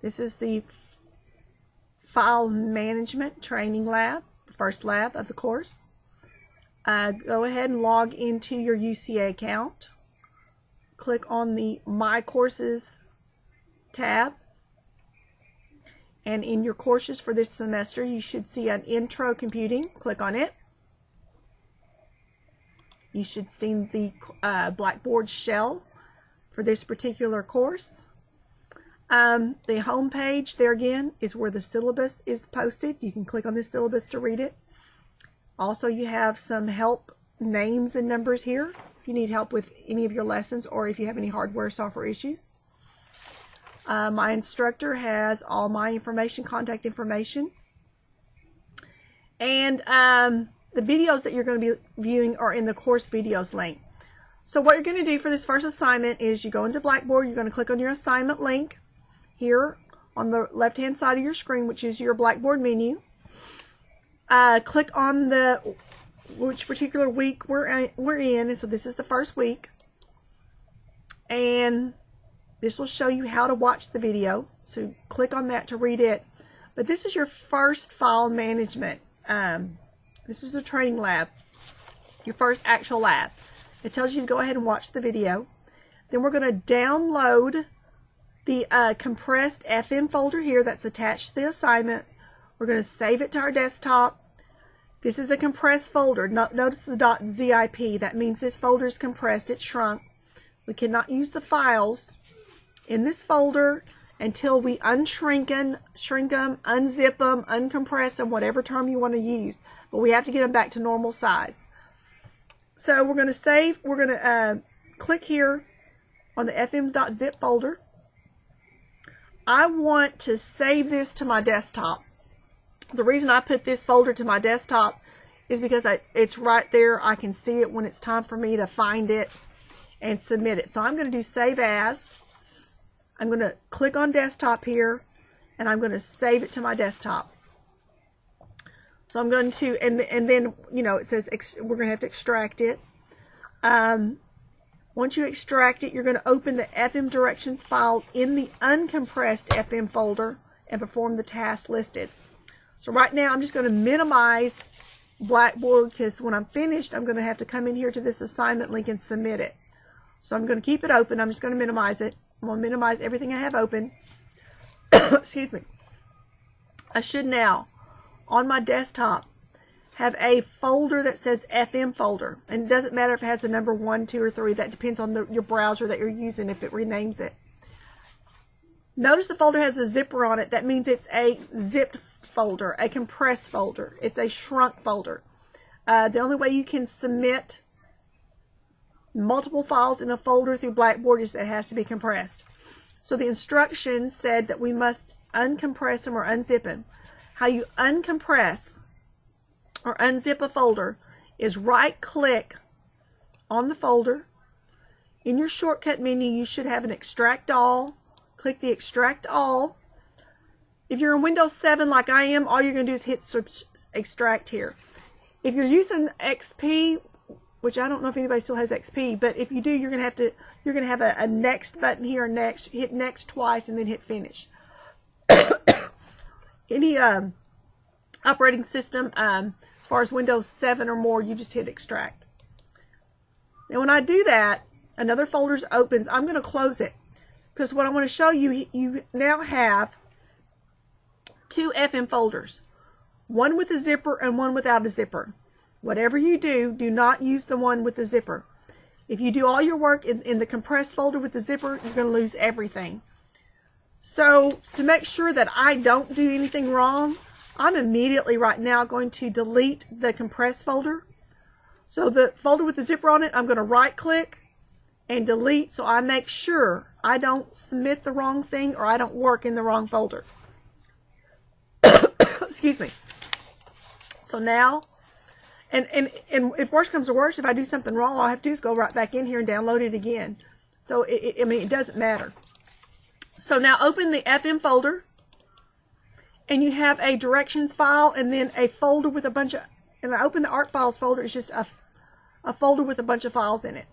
This is the File Management Training Lab, the first lab of the course. Go ahead and log into your UCA account. Click on the My Courses tab. And in your courses for this semester, you should see an Intro Computing. Click on it. You should see the Blackboard shell for this particular course. The home page there again is where the syllabus is posted. You can click on this syllabus to read it. Also, you have some help names and numbers here if you need help with any of your lessons or if you have any hardware software issues. My instructor has all my information, contact information. And the videos that you're going to be viewing are in the course videos link. So what you're going to do for this first assignment is you go into Blackboard, you're going to click on your assignment link here on the left hand side of your screen, which is your Blackboard menu. Click on which particular week we're in, and so this is the first week. And this will show you how to watch the video. So click on that to read it. But this is your first file management. This is a training lab, your first actual lab. It tells you to go ahead and watch the video. Then we're going to download the compressed FM folder here that's attached to the assignment. We're going to save it to our desktop. This is a compressed folder. Notice the .zip. That means this folder is compressed. It's shrunk. We cannot use the files in this folder until we shrink them, unzip them, uncompress them, whatever term you want to use. But we have to get them back to normal size. So we're going to save. We're going to click here on the fms.zip folder. I want to save this to my desktop. The reason I put this folder to my desktop is because it's right there. I can see it when it's time for me to find it and submit it. So I'm going to do Save As. I'm going to click on Desktop here, and I'm going to save it to my desktop. So I'm going to, and then, you know, it says we're going to have to extract it. Once you extract it, you're going to open the FM directions file in the uncompressed FM folder and perform the task listed. So right now, I'm just going to minimize Blackboard because when I'm finished, I'm going to have to come in here to this assignment link and submit it. So I'm going to keep it open. I'm just going to minimize it. I'm going to minimize everything I have open. Excuse me. I should now, on my desktop, have a folder that says FM folder. And it doesn't matter if it has the number 1, 2, or 3. That depends on your browser that you're using if it renames it. Notice the folder has a zipper on it. That means it's a zipped folder, a compressed folder. It's a shrunk folder. The only way you can submit multiple files in a folder through Blackboard is that it has to be compressed. So the instructions said that we must uncompress them or unzip them. How you uncompress or unzip a folder is right-click on the folder. In your shortcut menu, you should have an Extract All. Click the Extract All. If you're in Windows 7 like I am, all you're going to do is hit Extract here. If you're using XP, which I don't know if anybody still has XP, but if you do, you're going to have a Next button here, Next. Hit Next twice and then hit Finish. Any operating system, as far as Windows 7 or more, you just hit Extract. Now when I do that, another folder opens. I'm going to close it because what I want to show you, you now have 2 FM folders, one with a zipper and one without a zipper. Whatever you do, do not use the one with the zipper. If you do all your work in the compressed folder with the zipper, you're going to lose everything. So to make sure that I don't do anything wrong, I'm immediately right now going to delete the compressed folder. So the folder with the zipper on it, I'm going to right click and delete so I make sure I don't submit the wrong thing or I don't work in the wrong folder. Excuse me. So now, and if worse comes to worse, if I do something wrong, all I have to do is go right back in here and download it again. So I mean, it doesn't matter. So now open the FM folder, and you have a directions file and then a folder with a bunch of, and I open the art files folder. It's just a folder with a bunch of files in it.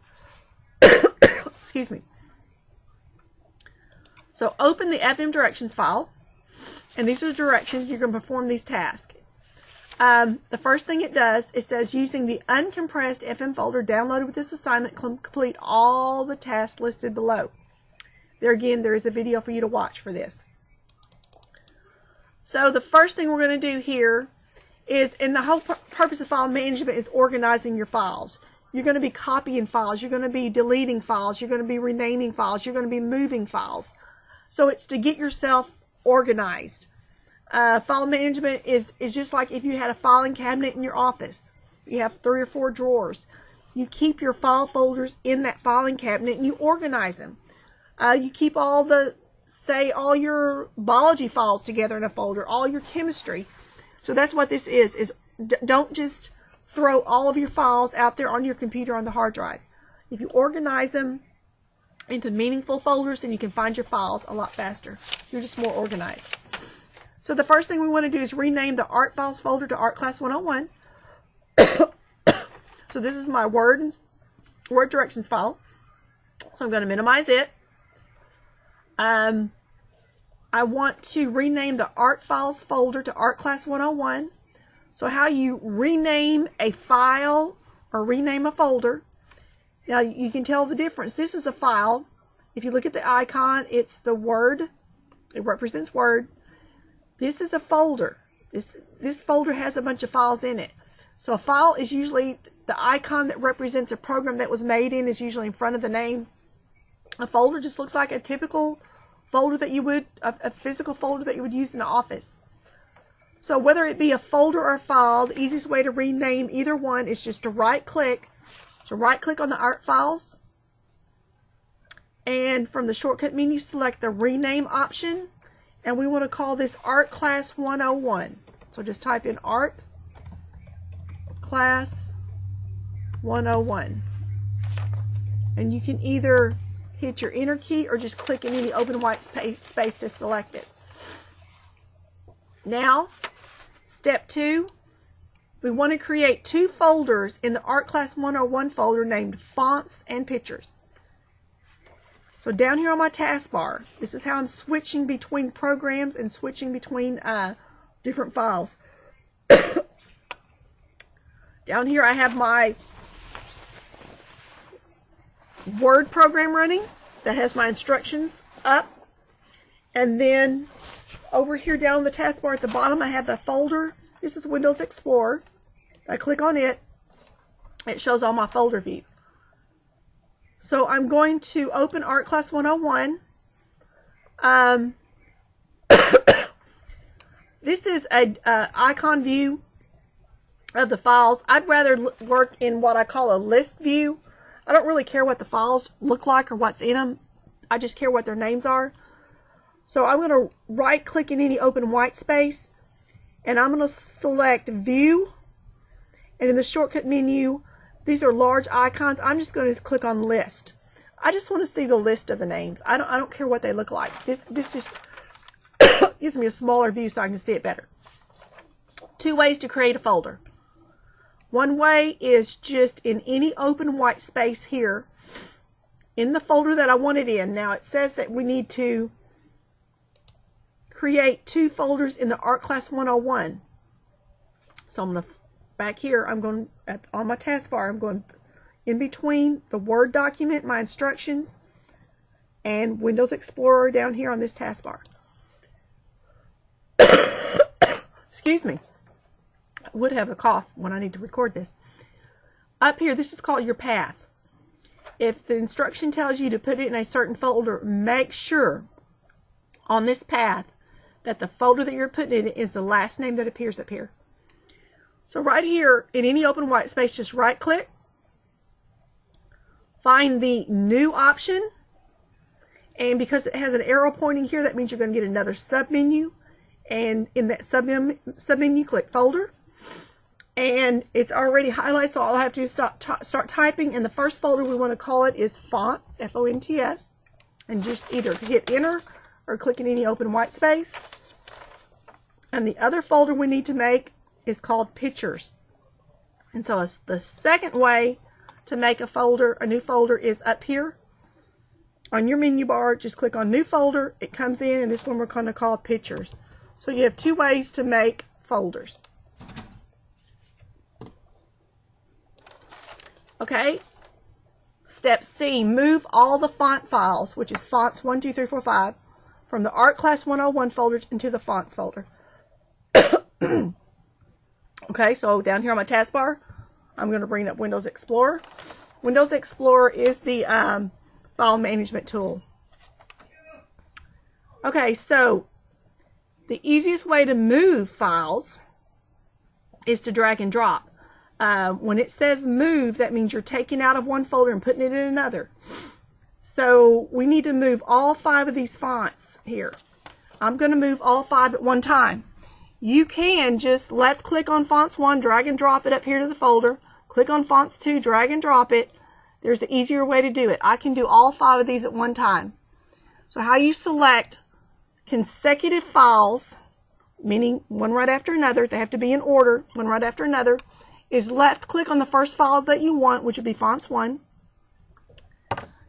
Excuse me. So open the FM directions file, and these are the directions you're going to perform these tasks. The first thing it does, it says using the uncompressed FM folder downloaded with this assignment, complete all the tasks listed below. There again, there is a video for you to watch for this. So the first thing we're going to do here is, and the whole purpose of file management is organizing your files. You're going to be copying files, you're going to be deleting files, you're going to be renaming files, you're going to be moving files. So it's to get yourself organized. File management is just like if you had a filing cabinet in your office. You have 3 or 4 drawers. You keep your file folders in that filing cabinet and you organize them. You keep all your biology files together in a folder, all your chemistry. So that's what this is don't just throw all of your files out there on your computer on the hard drive. If you organize them into meaningful folders, then you can find your files a lot faster. You're just more organized. So the first thing we want to do is rename the Art Files folder to Art Class 101. So this is my Word directions file. So I'm going to minimize it. I want to rename the Art Files folder to Art Class 101. So how you rename a file or rename a folder. Now you can tell the difference. This is a file. If you look at the icon, it's the Word. It represents Word. This is a folder. This folder has a bunch of files in it. So a file is usually the icon that represents a program that was made in is usually in front of the name. A folder just looks like a typical folder that you would, a physical folder that you would use in the office. So whether it be a folder or a file, the easiest way to rename either one is just to right click. So right click on the Art Files. And from the shortcut menu, select the rename option. And we want to call this Art Class 101. So just type in Art Class 101. And you can either hit your Enter key or just click in any open white space to select it. Now, step 2, we want to create 2 folders in the Art Class 101 folder named Fonts and Pictures. So down here on my taskbar, this is how I'm switching between programs and switching between different files. Down here I have my Word program running that has my instructions up. And then over here down on the taskbar at the bottom I have the folder. This is Windows Explorer. I click on it. It shows all my folder view. So I'm going to open Art Class 101. This is a icon view of the files. I'd rather work in what I call a list view. I don't really care what the files look like or what's in them. I just care what their names are. So I'm going to right click in any open white space and I'm going to select View, and in the shortcut menu, these are large icons. I'm just going to click on List. I just want to see the list of the names. I don't care what they look like. This just gives me a smaller view so I can see it better. 2 ways to create a folder. One way is just in any open white space here in the folder that I want it in. Now it says that we need to create 2 folders in the Art Class 101. So I'm going to back here, I'm going on my taskbar, I'm going in between the Word document, my instructions, and Windows Explorer down here on this taskbar. Excuse me. I would have a cough when I need to record this. Up here, this is called your path. If the instruction tells you to put it in a certain folder, make sure on this path that the folder that you're putting in is the last name that appears up here. So right here, in any open white space, just right click, find the New option, and because it has an arrow pointing here, that means you're going to get another submenu, and in that submenu, click Folder, and it's already highlighted, so all I have to do is start typing, and the first folder we want to call it is Fonts, F-O-N-T-S, and just either hit Enter or click in any open white space. And the other folder we need to make is called Pictures. And so the second way to make a folder, a new folder, is up here on your menu bar, just click on New Folder. It comes in, and this one we're going to call Pictures. So you have two ways to make folders. Okay. Step C, move all the font files, which is fonts 1, 2, 3, 4, 5, from the Art Class 101 folders into the fonts folder. Okay, so down here on my taskbar, I'm going to bring up Windows Explorer. Windows Explorer is the file management tool. Okay, so the easiest way to move files is to drag and drop. When it says move, that means you're taking out of one folder and putting it in another. So we need to move all 5 of these fonts here. I'm going to move all 5 at one time. You can just left click on fonts 1, drag and drop it up here to the folder. Click on fonts 2, drag and drop it. There's an easier way to do it. I can do all 5 of these at one time. So how you select consecutive files, meaning one right after another, they have to be in order, one right after another, is left click on the first file that you want, which would be fonts 1.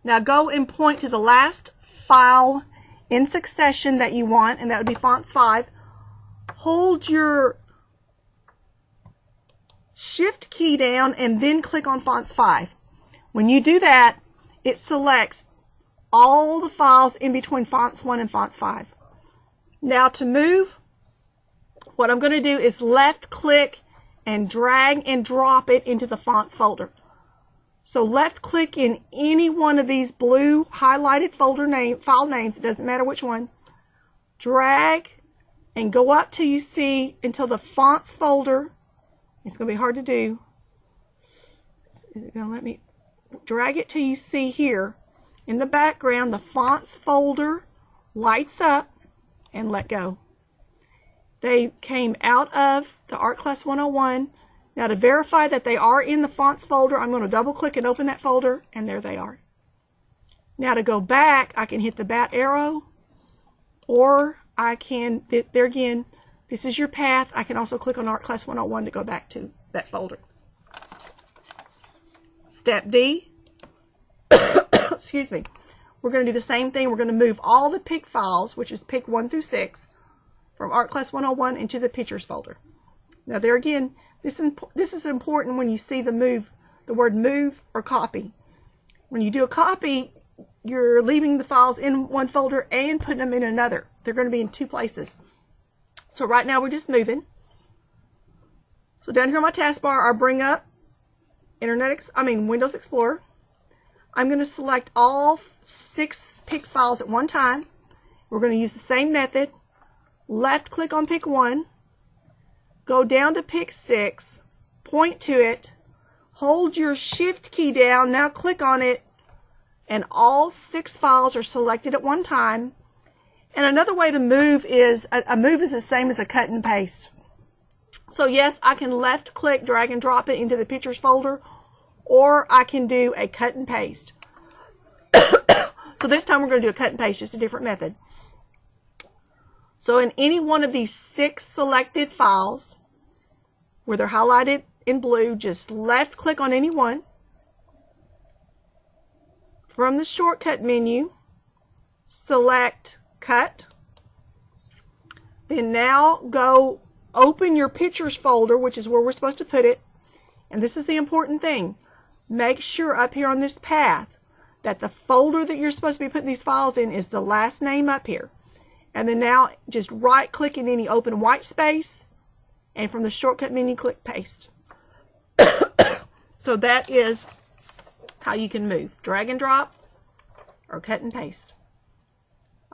Now go and point to the last file in succession that you want, and that would be fonts 5. Hold your shift key down and then click on fonts 5. When you do that, it selects all the files in between fonts 1 and fonts 5. Now to move, what I'm going to do is left click and drag and drop it into the fonts folder. So left click in any one of these blue highlighted file names, it doesn't matter which one. Drag and go up till you see until the fonts folder, it's going to be hard to do. Is it going to let me drag it till you see here in the background the fonts folder lights up, and let go. They came out of the Art Class 101. Now to verify that they are in the fonts folder, I'm going to double click and open that folder, and there they are. Now to go back, I can hit the bat arrow, or I can, there again, this is your path. I can also click on Art Class 101 to go back to that folder. Step D, excuse me, we're going to do the same thing. We're going to move all the pick files, which is pick 1 through 6, from Art Class 101 into the Pictures folder. Now there again, this is important when you see the word move or copy. When you do a copy, you're leaving the files in one folder and putting them in another. They're going to be in 2 places. So right now we're just moving. So down here on my taskbar, I'll bring up Windows Explorer. I'm going to select all 6 pick files at one time. We're going to use the same method. Left click on pick 1, go down to pick 6, point to it, hold your shift key down, now click on it, and all 6 files are selected at one time. And another way to move is, a move is the same as a cut and paste. So yes, I can left click, drag and drop it into the Pictures folder, or I can do a cut and paste. So this time we're going to do a cut and paste, just a different method. So in any one of these 6 selected files, where they're highlighted in blue, just left click on any one. From the shortcut menu, select Cut. Then now go open your Pictures folder, which is where we're supposed to put it. And this is the important thing. Make sure up here on this path that the folder that you're supposed to be putting these files in is the last name up here. And then now just right click in any open white space, and from the shortcut menu click Paste. So that is how you can move. Drag and drop or cut and paste.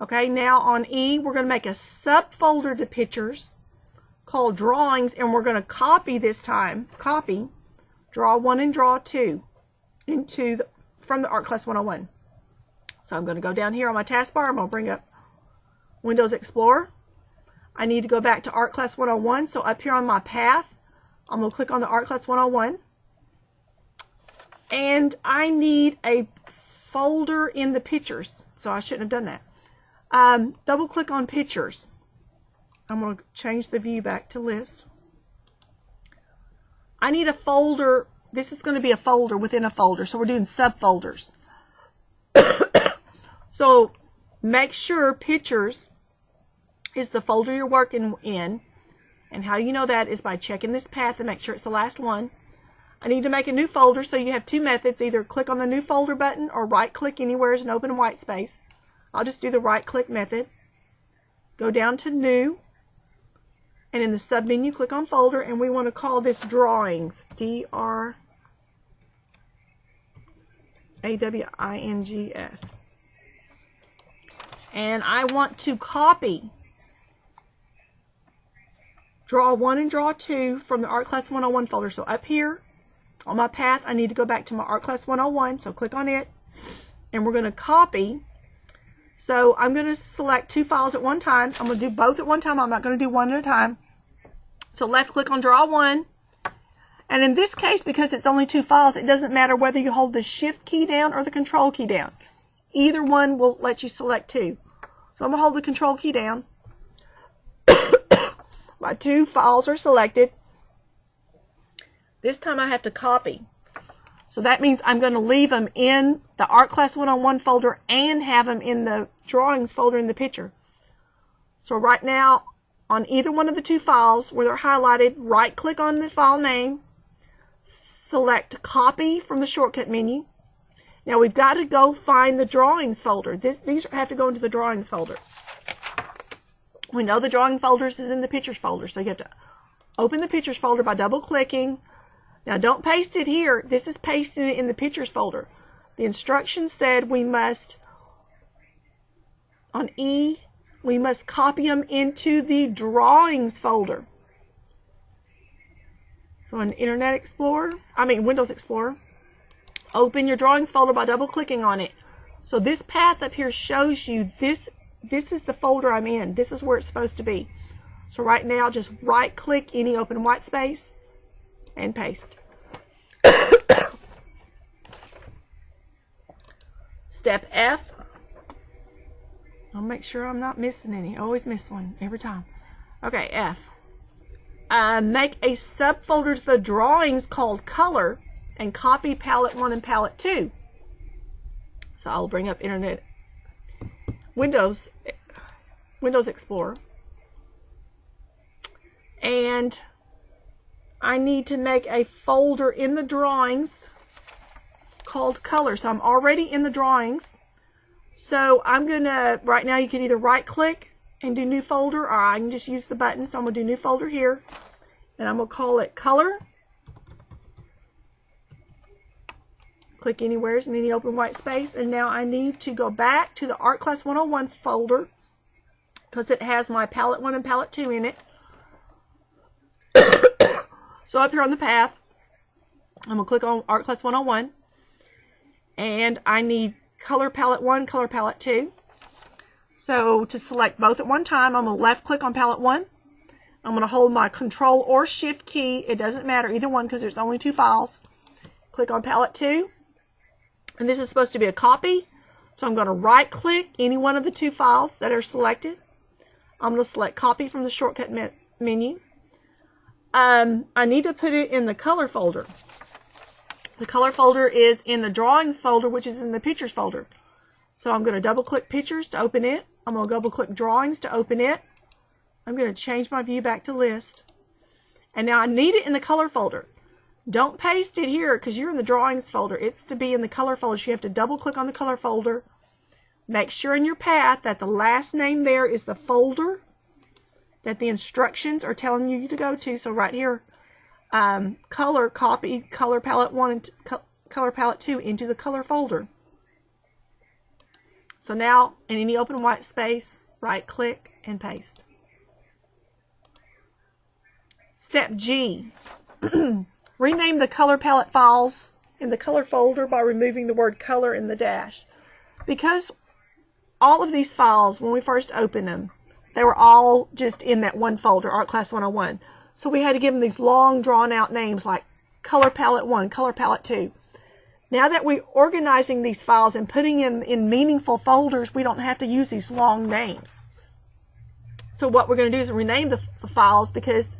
Okay, now on E, we're going to make a subfolder to Pictures called Drawings, and we're going to copy this time. Copy Draw 1 and Draw 2 from the Art Class 101. So I'm going to go down here on my taskbar. I'm going to bring up Windows Explorer. I need to go back to Art Class 101. So up here on my path, I'm going to click on the Art Class 101. And I need a folder in the Pictures. So I shouldn't have done that. Double click on Pictures. I'm going to change the view back to List. I need a folder. This is going to be a folder within a folder. So we're doing subfolders. So make sure Pictures is the folder you're working in. And how you know that is by checking this path and make sure it's the last one. I need to make a new folder, so you have two methods. Either click on the new folder button or right click anywhere as an open white space. I'll just do the right click method. Go down to New, and in the sub menu click on Folder, and we want to call this Drawings, D-R-A-W-I-N-G-S. And I want to copy Draw 1 and Draw 2 from the Art Class 101 folder. So up here on my path, I need to go back to my Art Class 101. So click on it, and we're going to copy. So I'm going to select two files at one time. I'm going to do both at one time. I'm not going to do one at a time. So left click on Draw 1. And in this case, because it's only two files, it doesn't matter whether you hold the Shift key down or the Control key down. Either one will let you select two. So I'm going to hold the Control key down. My two files are selected. This time I have to copy. So that means I'm going to leave them in the Art Class 101 folder and have them in the Drawings folder in the picture. So right now, on either one of the two files where they're highlighted, right click on the file name, select Copy from the shortcut menu. Now we've got to go find the Drawings folder. These have to go into the Drawings folder. We know the Drawing folders is in the Pictures folder, so you have to open the Pictures folder by double clicking. Now don't paste it here. This is pasting it in the Pictures folder. The instructions said we must, on E, we must copy them into the Drawings folder. So in Windows Explorer, open your Drawings folder by double clicking on it. So this path up here shows you this is the folder I'm in. This is where it's supposed to be. So right now, just right click any open white space and paste. Step F. I'll make sure I'm not missing any. I always miss one every time. Okay, F. Make a subfolder to the Drawings called Color and copy Palette 1 and Palette 2. So I'll bring up Windows Explorer, and I need to make a folder in the Drawings called Color. So I'm already in the Drawings. So I'm gonna, right now you can either right click and do New Folder, or I can just use the button. So I'm gonna do New Folder here, and I'm gonna call it Color. Click anywhere in any open white space, and now I need to go back to the Art Class 101 folder because it has my Palette 1 and Palette 2 in it. So up here on the path, I'm going to click on Art Class 101, and I need Color Palette 1, Color Palette 2. So to select both at one time, I'm going to left click on Palette 1. I'm going to hold my Control or Shift key. It doesn't matter, either one, because there's only two files. Click on Palette 2. And this is supposed to be a copy. So I'm going to right click any one of the two files that are selected. I'm going to select Copy from the shortcut menu. I need to put it in the Color folder. The Color folder is in the Drawings folder, which is in the Pictures folder. So I'm going to double click Pictures to open it. I'm going to double click Drawings to open it. I'm going to change my view back to List. And now I need it in the Color folder. Don't paste it here because you're in the Drawings folder. It's to be in the Color folder. So you have to double click on the Color folder. Make sure in your path that the last name there is the folder that the instructions are telling you to go to. So right here, Color, copy Color Palette 1 and Color Palette 2 into the Color folder. So now in any open white space, right click and paste. Step G. Rename the color palette files in the Color folder by removing the word Color in the dash. Because all of these files, when we first opened them, they were all just in that one folder, Art Class 101. So we had to give them these long drawn out names like Color Palette 1, Color Palette 2. Now that we're organizing these files and putting them in meaningful folders, we don't have to use these long names. So what we're going to do is rename the files, because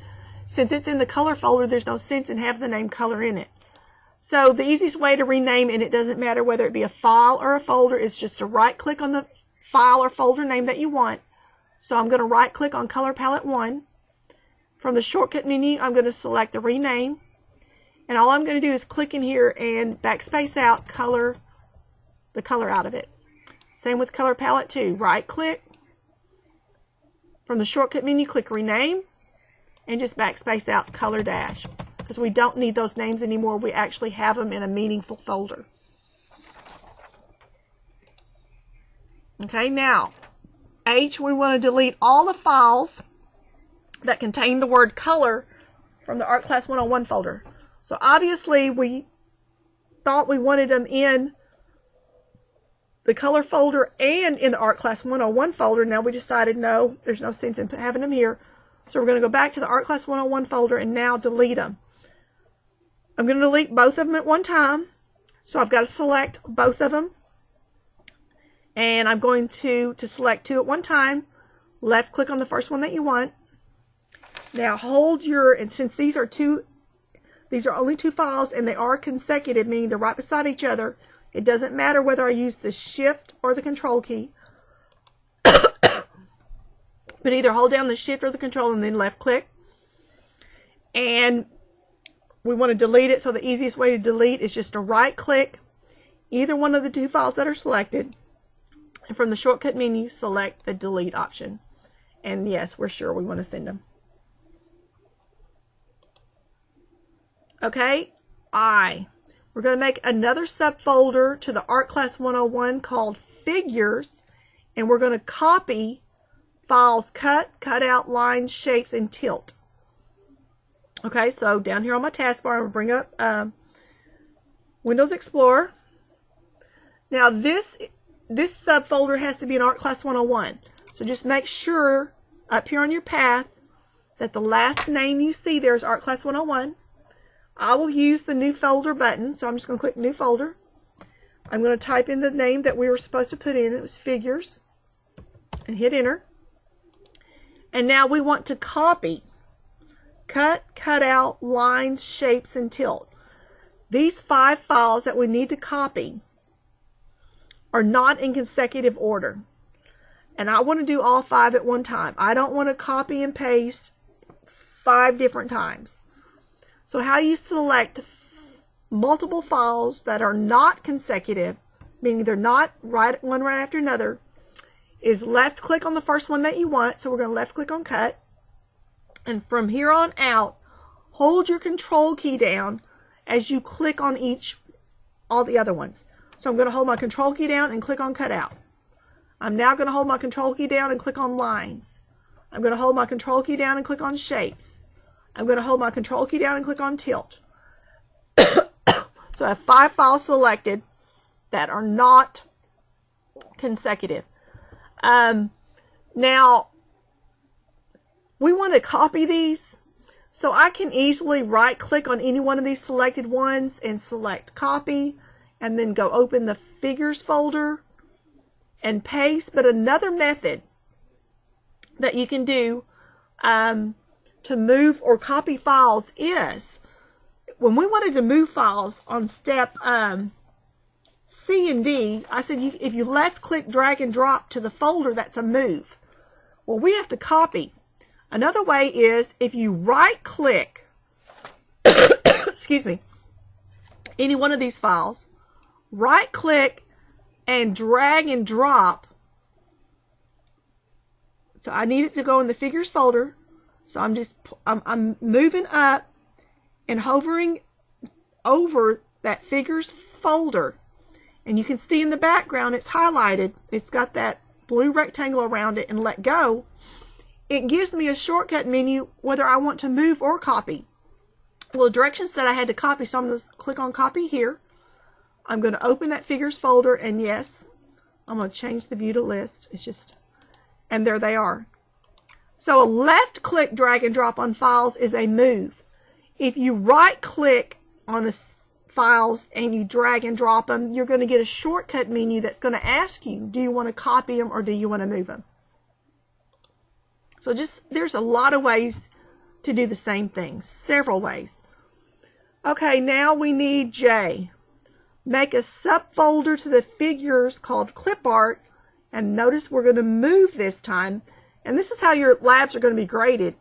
since it's in the Color folder, there's no sense in having the name Color in it. So the easiest way to rename, and it doesn't matter whether it be a file or a folder, is just to right click on the file or folder name that you want. So I'm going to right click on Color Palette 1. From the shortcut menu, I'm going to select the rename. And all I'm going to do is click in here and backspace out the color out of it. Same with Color Palette 2. Right click. From the shortcut menu, click Rename. And just backspace out Color Dash. Because we don't need those names anymore. We actually have them in a meaningful folder. Okay, now, H, we want to delete all the files that contain the word color from the Art Class 101 folder. So obviously we thought we wanted them in the color folder and in the Art Class 101 folder. Now we decided no, there's no sense in having them here. So we're going to go back to the Art Class 101 folder and now delete them. I'm going to delete both of them at one time. So I've got to select both of them. And I'm going to select two at one time. Left click on the first one that you want. Now hold your, and since these are only two files and they are consecutive, meaning they're right beside each other, it doesn't matter whether I use the Shift or the Control key. But either hold down the Shift or the Control and then left click. And we want to delete it, so the easiest way to delete is just to right click either one of the two files that are selected. And from the shortcut menu, select the delete option. And yes, we're sure we want to send them. Okay, we're going to make another subfolder to the Art Class 101 called Figures, and we're going to copy files cut, out, lines, shapes, and tilt. Okay, so down here on my taskbar, I'm going to bring up Windows Explorer. Now this subfolder has to be in Art Class 101. So just make sure up here on your path that the last name you see there is Art Class 101. I will use the New Folder button, so I'm just going to click New Folder. I'm going to type in the name that we were supposed to put in. It was Figures. And hit Enter. And now we want to copy, cut out, lines, shapes, and tilt. These 5 files that we need to copy are not in consecutive order. And I want to do all 5 at one time. I don't want to copy and paste 5 different times. So how you select multiple files that are not consecutive, meaning they're not one right after another, is left click on the first one that you want. So we're going to left click on Cut. And from here on out, hold your Control key down as you click on all the other ones. So I'm going to hold my Control key down and click on Cut Out. I'm now going to hold my Control key down and click on Lines. I'm going to hold my Control key down and click on Shapes. I'm going to hold my Control key down and click on Tilt. So I have 5 files selected that are not consecutive. Now, we want to copy these. So I can easily right click on any one of these selected ones and select Copy. And then go open the Figures folder and paste. But another method that you can do to move or copy files is, when we wanted to move files on step C and D, I said if you left click, drag and drop to the folder, that's a move. Well, we have to copy. Another way is if you right click, excuse me, any one of these files, right click and drag and drop. So I need it to go in the Figures folder. So I'm moving up and hovering over that Figures folder. And you can see in the background it's highlighted. It's got that blue rectangle around it, and let go. It gives me a shortcut menu whether I want to move or copy. Well, the directions said I had to copy, so I'm going to click on Copy here. I'm going to open that Figures folder, and yes, I'm going to change the View to List. It's just, and there they are. So a left click, drag and drop on files is a move. If you right click on files and you drag and drop them, you're going to get a shortcut menu that's going to ask you, do you want to copy them or do you want to move them? So there's a lot of ways to do the same thing, several ways. Okay, now we need J. Make a subfolder to the figures called clip art, and notice we're going to move this time. And this is how your labs are going to be graded.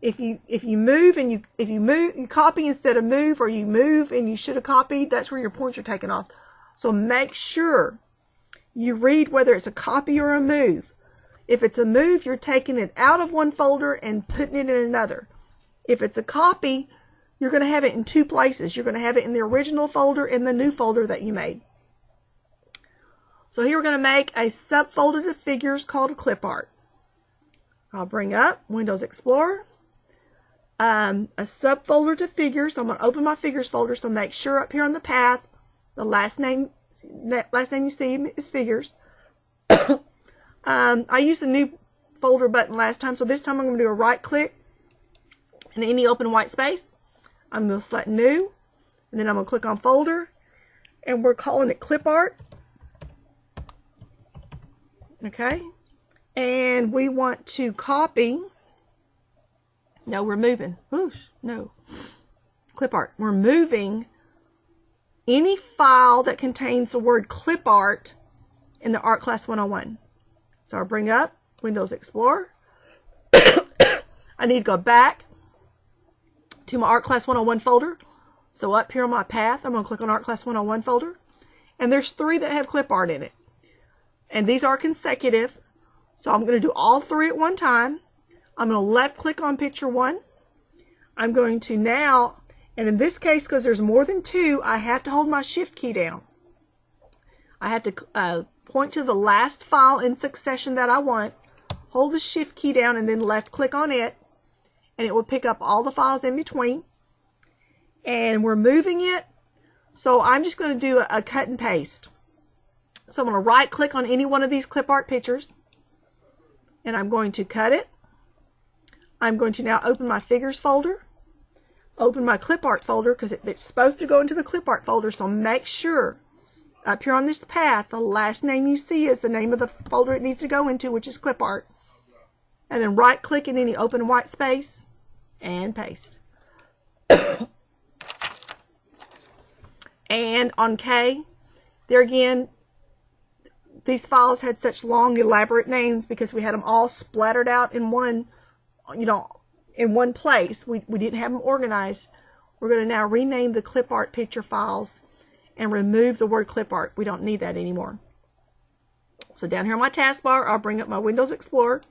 If you move and you copy instead of move, or you move and you should have copied, that's where your points are taken off. So make sure you read whether it's a copy or a move. If it's a move, you're taking it out of one folder and putting it in another. If it's a copy, you're going to have it in two places. You're going to have it in the original folder and the new folder that you made. So here we're going to make a subfolder to figures called clip art. I'll bring up Windows Explorer. A subfolder to figures. So I'm going to open my figures folder. So make sure up here on the path, the last name you see is figures. I used the new folder button last time, so this time I'm going to do a right click in any open white space. I'm going to select new, and then I'm going to click on folder, and we're calling it clip art. Okay, and we want to copy. No, we're moving. Whoosh, no. Clip art. We're moving any file that contains the word clip art in the Art Class 101. So I'll bring up Windows Explorer. I need to go back to my Art Class 101 folder. So up here on my path, I'm going to click on Art Class 101 folder. And there's 3 that have clip art in it. And these are consecutive. So I'm going to do all 3 at one time. I'm going to left click on picture 1. I'm going to now, and in this case, because there's more than 2, I have to hold my shift key down. I have to point to the last file in succession that I want, hold the shift key down, and then left click on it, and it will pick up all the files in between. And we're moving it, so I'm just going to do a cut and paste. So I'm going to right click on any one of these clip art pictures, and I'm going to cut it. I'm going to now open my figures folder, open my clip art folder, because it's supposed to go into the clip art folder, so make sure up here on this path, the last name you see is the name of the folder it needs to go into, which is clip art. And then right click in any open white space and paste. And on K, there again, these files had such long, elaborate names because we had them all splattered out in one, in one place. We didn't have them organized. We're going to now rename the clip art picture files and remove the word clip art. We don't need that anymore. So down here on my taskbar, I'll bring up my Windows Explorer.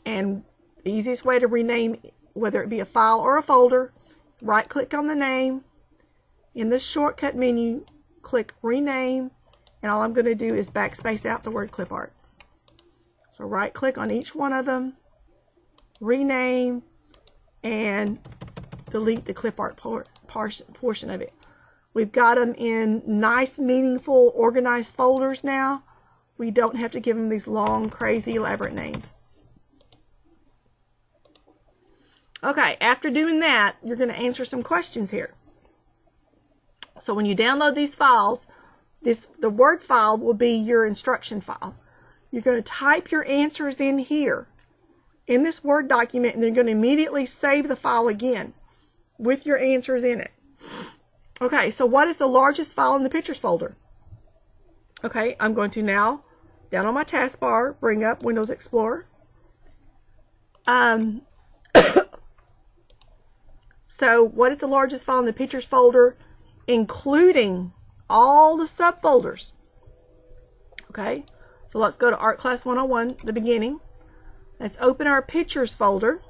And the easiest way to rename, whether it be a file or a folder, right click on the name. In the shortcut menu, click rename. And all I'm going to do is backspace out the word clip art. So right click on each one of them, rename, and delete the clip art portion of it. We've got them in nice, meaningful, organized folders now. We don't have to give them these long, crazy, elaborate names. Okay, after doing that, you're going to answer some questions here. So when you download these files, the Word file will be your instruction file. You're going to type your answers in here, in this Word document, and then you're going to immediately save the file again with your answers in it. Okay, so what is the largest file in the pictures folder? Okay, I'm going to now, down on my taskbar, bring up Windows Explorer. So what is the largest file in the pictures folder, including all the subfolders? Okay, so let's go to Art Class 101, the beginning. Let's open our pictures folder.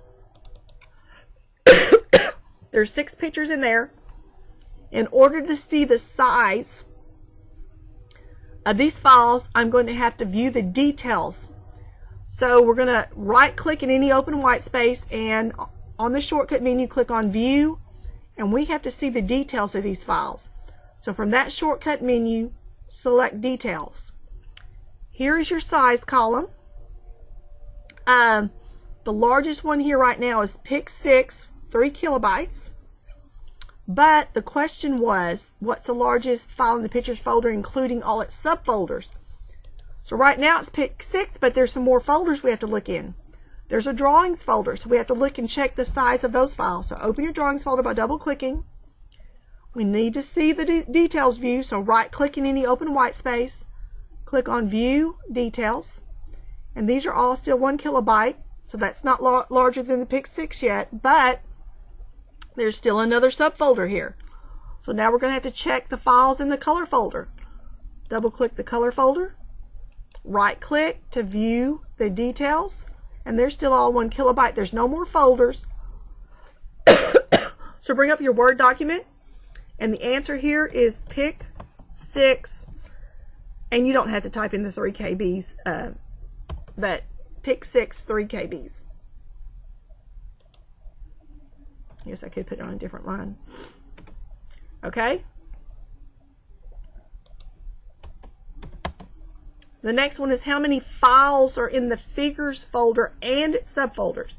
There's 6 pictures in there. In order to see the size of these files, I'm going to have to view the details. So we're going to right click in any open white space, and on the shortcut menu click on view, and we have to see the details of these files. So from that shortcut menu, select details. Here is your size column. The largest one here right now is Pic 6, 3 kilobytes. But the question was, what's the largest file in the pictures folder, including all its subfolders? So right now it's Pic 6, but there's some more folders we have to look in. There's a drawings folder, so we have to look and check the size of those files. So open your drawings folder by double clicking. We need to see the details view, so right click in any open white space, click on View Details, and these are all still 1 kilobyte, so that's not larger than the Pick 6 yet, but there's still another subfolder here. So now we're going to have to check the files in the color folder. Double click the color folder, right click to view the details, and they're still all 1 kilobyte. There's no more folders. So bring up your Word document, and the answer here is Pick 6, and you don't have to type in the 3 KBs, but Pick 6 3 KBs. Yes, I could put it on a different line. Okay. The next one is how many files are in the Figures folder and its subfolders.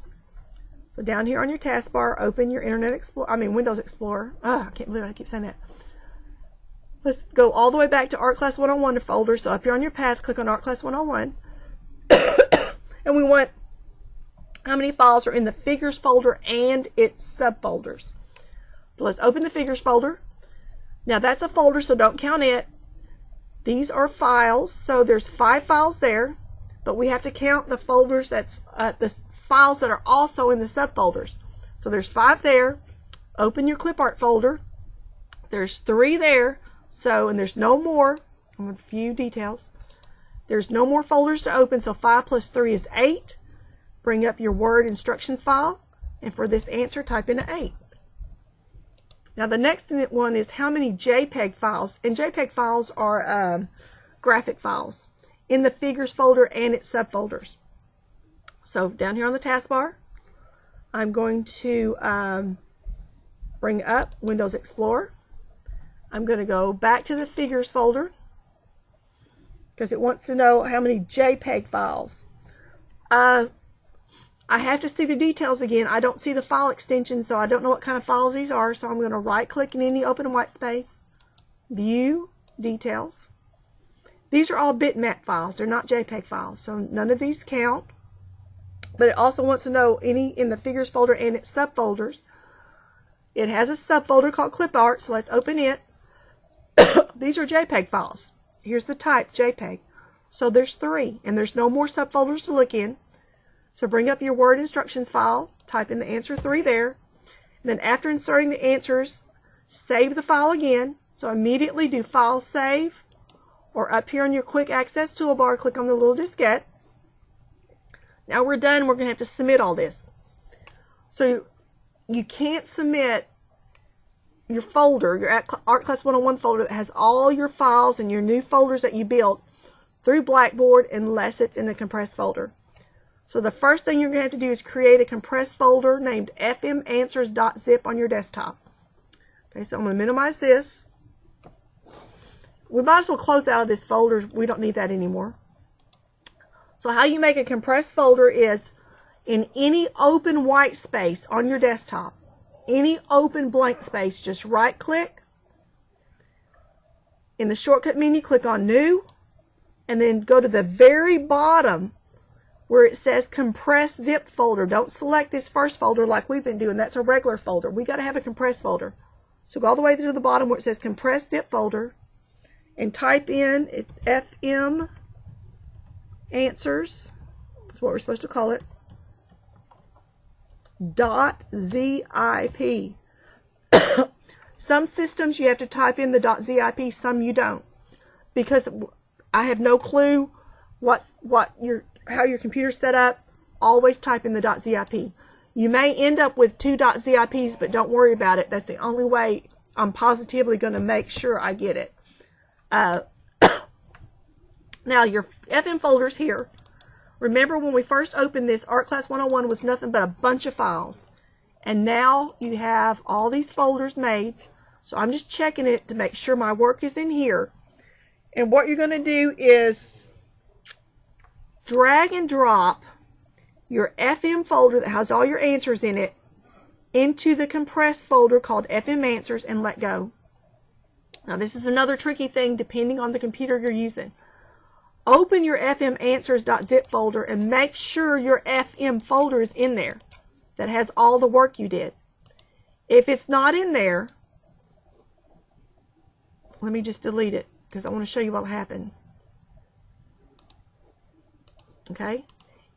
So down here on your taskbar, open your Windows Explorer. I can't believe I keep saying that. Let's go all the way back to Art Class 101 folder. So up here on your path, click on Art Class 101. And we want how many files are in the Figures folder and its subfolders. So let's open the Figures folder. Now that's a folder, so don't count it. These are files, so there's 5 files there, but we have to count the folders that's the files that are also in the subfolders. So there's 5 there. Open your clip art folder. There's 3 there. So, and there's no more. I'm going to view details. There's no more folders to open, so 5 plus 3 is 8. Bring up your Word instructions file, and for this answer, type in 8. Now the next one is how many JPEG files, and JPEG files are graphic files, in the Figures folder and its subfolders. So down here on the taskbar, I'm going to bring up Windows Explorer. I'm going to go back to the Figures folder because it wants to know how many JPEG files. I have to see the details again. I don't see the file extension, so I don't know what kind of files these are. So I'm going to right click in any open white space, View Details. These are all bitmap files. They're not JPEG files, so none of these count. But it also wants to know any in the Figures folder and its subfolders. It has a subfolder called Clip Art, so let's open it. These are JPEG files. Here's the type, JPEG. So there's 3, and there's no more subfolders to look in. So bring up your Word instructions file, type in the answer 3 there, and then after inserting the answers, save the file again. So immediately do File Save, or up here on your Quick Access toolbar, click on the little diskette. Now we're done. We're going to have to submit all this. So you can't submit your folder, your Art Class 101 folder that has all your files and your new folders that you built through Blackboard unless it's in a compressed folder. So the first thing you're going to have to do is create a compressed folder named fmanswers.zip on your desktop. Okay, so I'm going to minimize this. We might as well close out of this folder. We don't need that anymore. So how you make a compressed folder is in any open white space on your desktop, any open blank space, just right click. In the shortcut menu, click on New, and then go to the very bottom where it says compressed zip folder. Don't select this first folder like we've been doing. That's a regular folder. We got to have a compressed folder. So go all the way to the bottom where it says compressed zip folder and type in FM answers. That's what we're supposed to call it. .zip. Some systems you have to type in the .zip, some you don't, because I have no clue how your computer's set up. Always type in the .zip. You may end up with 2 .zips, but don't worry about it. That's the only way I'm positively going to make sure I get it. Now your FM folder's here. Remember when we first opened this, Art Class 101 was nothing but a bunch of files. And now you have all these folders made. So I'm just checking it to make sure my work is in here. And what you're going to do is drag and drop your FM folder that has all your answers in it into the compressed folder called FM Answers and let go. Now this is another tricky thing depending on the computer you're using. Open your fmanswers.zip folder and make sure your FM folder is in there that has all the work you did. If it's not in there, Let me just delete it because I want to show you what happened. Okay.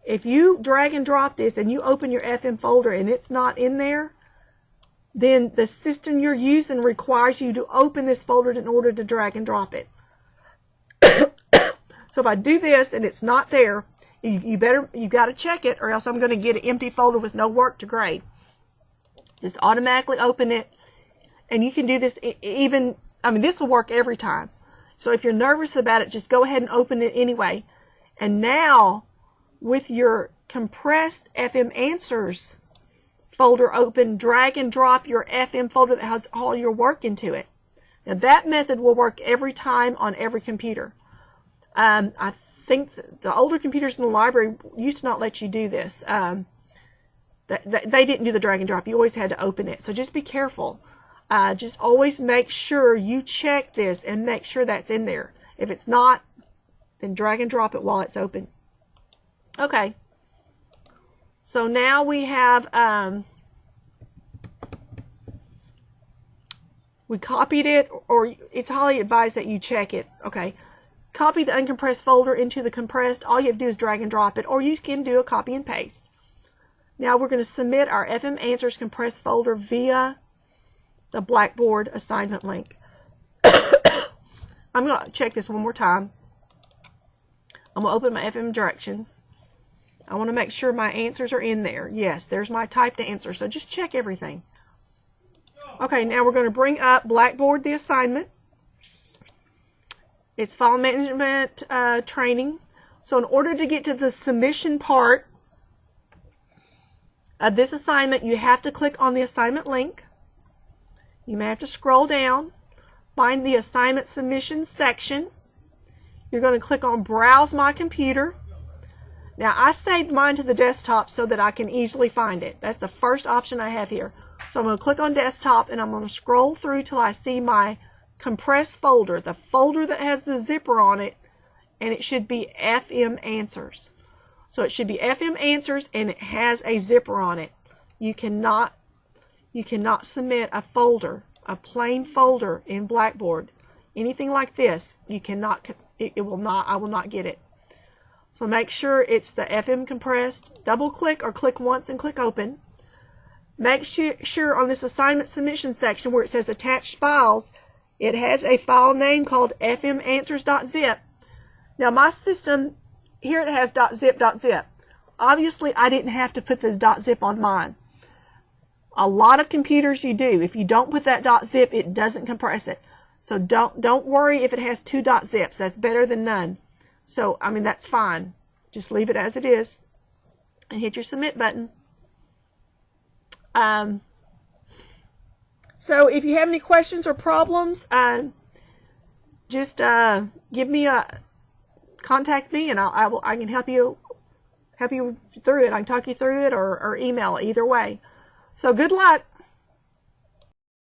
If you drag and drop this and you open your FM folder and it's not in there, then the system you're using requires you to open this folder in order to drag and drop it. So if I do this and it's not there, you got to check it, or else I'm going to get an empty folder with no work to grade. Just automatically open it, and you can do this even, I mean, this will work every time. So if you're nervous about it, just go ahead and open it anyway. And now, with your compressed FM answers folder open, drag and drop your FM folder that has all your work into it. Now that method will work every time on every computer. I think the older computers in the library used to not let you do this. They didn't do the drag and drop. You always had to open it. So just be careful. Just always make sure you check this and make sure that's in there. If it's not, then drag and drop it while it's open. Okay. So now we have, we copied it, or it's highly advised that you check it. Okay. Copy the uncompressed folder into the compressed. All you have to do is drag and drop it, or you can do a copy and paste. Now we're going to submit our FM Answers compressed folder via the Blackboard assignment link. I'm going to check this one more time. I'm going to open my FM directions. I want to make sure my answers are in there. Yes, there's my typed answer. So just check everything. Okay, now we're going to bring up Blackboard, the assignment. It's file management training. So in order to get to the submission part of this assignment, you have to click on the assignment link. You may have to scroll down, find the assignment submission section. You're going to click on Browse My Computer. Now I saved mine to the desktop so that I can easily find it. That's the first option I have here. So I'm going to click on desktop and I'm going to scroll through till I see my compressed folder, the folder that has the zipper on it, and it should be FM Answers. So it should be FM Answers and it has a zipper on it. You cannot submit a folder, a plain folder in Blackboard. Anything like this, you cannot, I will not get it. So make sure it's the FM compressed. Double click or click once and click open. Make sure on this assignment submission section where it says attached files, it has a file name called fmanswers.zip. Now my system, here it has .zip. Obviously I didn't have to put the .zip on mine. A lot of computers you do. If you don't put that .zip, it doesn't compress it. So don't worry if it has two .zips. That's better than none. So, I mean, that's fine. Just leave it as it is and hit your submit button. So if you have any questions or problems, just contact me and I can help you through it. I can talk you through it or email it, either way. So good luck.